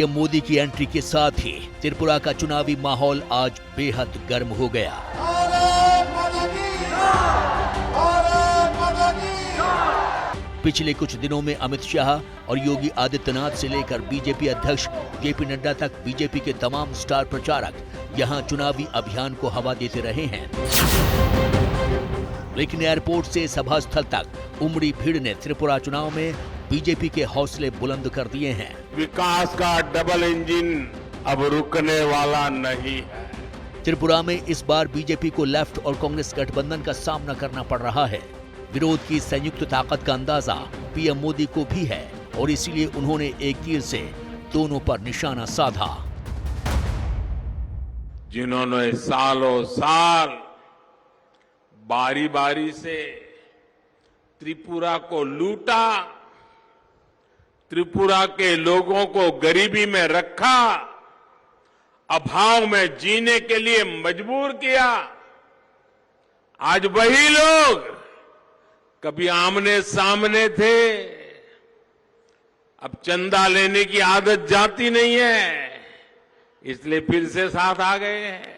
PM Modi की entry के साथ ही त्रिपुरा का चुनावी माहौल आज बेहद गर्म हो गया। पिछले कुछ दिनों में अमित शाह और योगी आदित्यनाथ से लेकर बीजेपी अध्यक्ष जेपी नड्डा तक बीजेपी के तमाम स्टार प्रचारक यहां चुनावी अभियान को हवा देते रहे हैं। लेकिन एयरपोर्ट से सभा स्थल तक उमड़ी भीड़ ने त्रिपुरा चुनाव में बीजेपी के हौसले बुलंद कर दिए हैं। विकास का डबल इंजन अब रुकने वाला नहीं है। त्रिपुरा में इस बार बीजेपी को लेफ्ट और कांग्रेस गठबंधन का सामना करना पड़ रहा है। विरोध की संयुक्त ताकत का अंदाजा पीएम मोदी को भी है और इसीलिए उन्होंने एक तीर से दोनों पर निशाना साधा। जिन्होंने सालों साल बारी बारी से त्रिपुरा को लूटा, त्रिपुरा के लोगों को गरीबी में रखा, अभाव में जीने के लिए मजबूर किया, आज वही लोग कभी आमने सामने थे, अब चंदा लेने की आदत जाती नहीं है, इसलिए फिर से साथ आ गए हैं।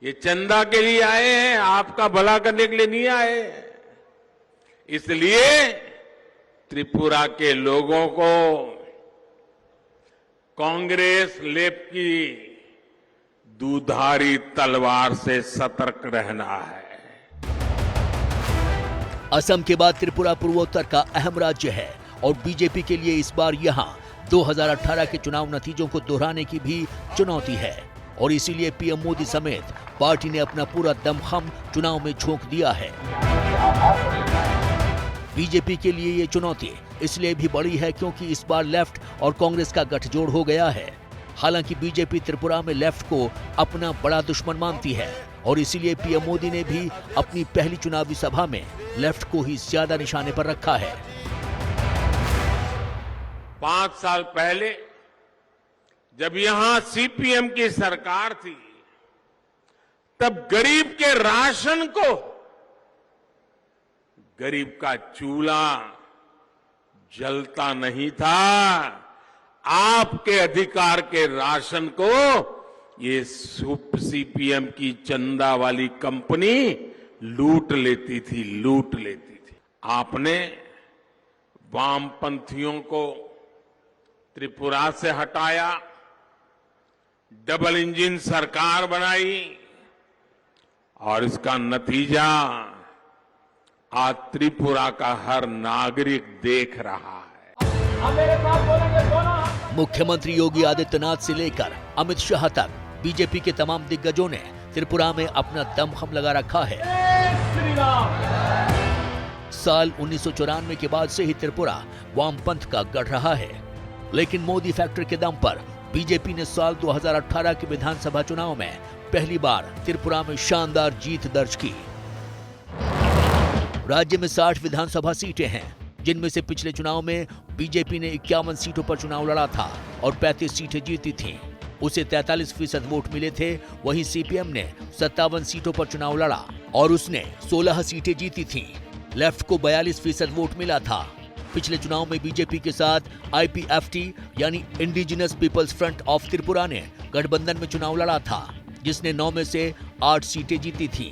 ये चंदा के लिए आए हैं, आपका भला करने के लिए नहीं आए। इसलिए त्रिपुरा के लोगों को कांग्रेस लेप की दुधारी तलवार से सतर्क रहना है। असम के बाद त्रिपुरा पूर्वोत्तर का अहम राज्य है और बीजेपी के लिए इस बार यहां 2018 के चुनाव नतीजों को दोहराने की भी चुनौती है और इसीलिए पीएम मोदी समेत पार्टी ने अपना पूरा दमखम चुनाव में झोंक दिया है। बीजेपी के लिए ये चुनौती इसलिए भी बड़ी है क्योंकि इस बार लेफ्ट और कांग्रेस का गठजोड़ हो गया है। हालांकि बीजेपी त्रिपुरा में लेफ्ट को अपना बड़ा दुश्मन मानती है और इसीलिए पीएम मोदी ने भी अपनी पहली चुनावी सभा में लेफ्ट को ही ज्यादा निशाने पर रखा है। 5 साल पहले जब यहां सीपीएम की सरकार थी, तब गरीब के राशन को, गरीब का चूल्हा जलता नहीं था, आपके अधिकार के राशन को ये सीपीएम की चंदा वाली कंपनी लूट लेती थी। आपने वामपंथियों को त्रिपुरा से हटाया, डबल इंजन सरकार बनाई और इसका नतीजा आज त्रिपुरा का हर नागरिक देख रहा है। मुख्यमंत्री योगी आदित्यनाथ से लेकर अमित शाह तक बीजेपी के तमाम दिग्गजों ने त्रिपुरा में अपना दमखम लगा रखा है। साल 1994 के बाद से ही त्रिपुरा वामपंथ का गढ़ रहा है, लेकिन मोदी फैक्टर के दम पर बीजेपी ने साल 2018 के विधानसभा चुनाव में पहली बार त्रिपुरा में शानदार जीत दर्ज की। राज्य में 60 विधानसभा सीटें हैं, जिनमें से पिछले चुनाव में बीजेपी ने 51 सीटों पर चुनाव लड़ा था और 35 सीटें जीती थीं। उसे 43% वोट मिले थे। वहीं सीपीएम ने 57 सीटों पर चुनाव लड़ा और उसने 16 सीटें जीती थीं। लेफ्ट को 42% वोट मिला था। पिछले चुनाव में बीजेपी के साथ आईपीएफटी यानी Indigenous People's Front of Tripura ने गठबंधन में चुनाव लड़ा था, जिसने 9 में से 8 सीटें जीती थी।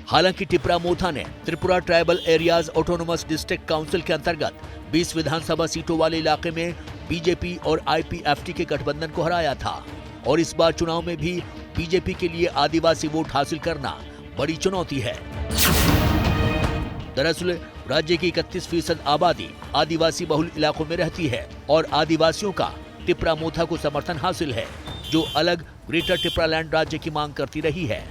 हालांकि टिपरा मोथा ने Tripura tribal areas autonomous district council के अंतर्गत 20 विधानसभा सीटों वाले इलाके में बीजेपी और आईपीएफटी के गठबंधन को हराया था और इस बार चुनाव में भी बीजेपी के लिए आदिवासी वोट हासिल करना बड़ी चुनौती है। दरअसल राज्य की 31% आबादी आदिवासी बहुल इलाकों में रहती है और आदिवासियों का टिपरा मोथा को समर्थन हासिल है, जो अलग ग्रेटर टिपरालैंड राज्य की मांग करती रही है।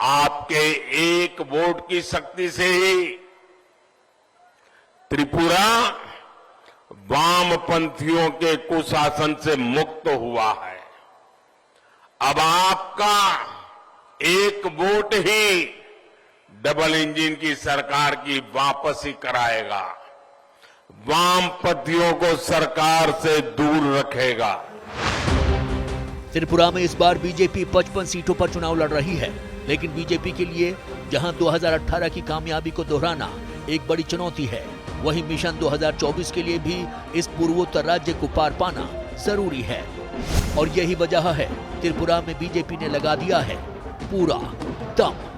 आपके एक वोट की शक्ति से ही त्रिपुरा वामपंथियों के कुशासन से मुक्त हुआ है। अब आपका एक वोट ही डबल इंजन की सरकार की वापसी कराएगा, वामपंथियों को सरकार से दूर रखेगा। त्रिपुरा में इस बार बीजेपी 55 सीटों पर चुनाव लड़ रही है, लेकिन बीजेपी के लिए जहां 2018 की कामयाबी को दोहराना एक बड़ी चुनौती है, वहीं मिशन 2024 के लिए भी इस पूर्वोत्तर राज्य को पार पाना जरूरी है और यही वजह है त्रिपुरा में बीजेपी ने लगा दिया है पूरा दम।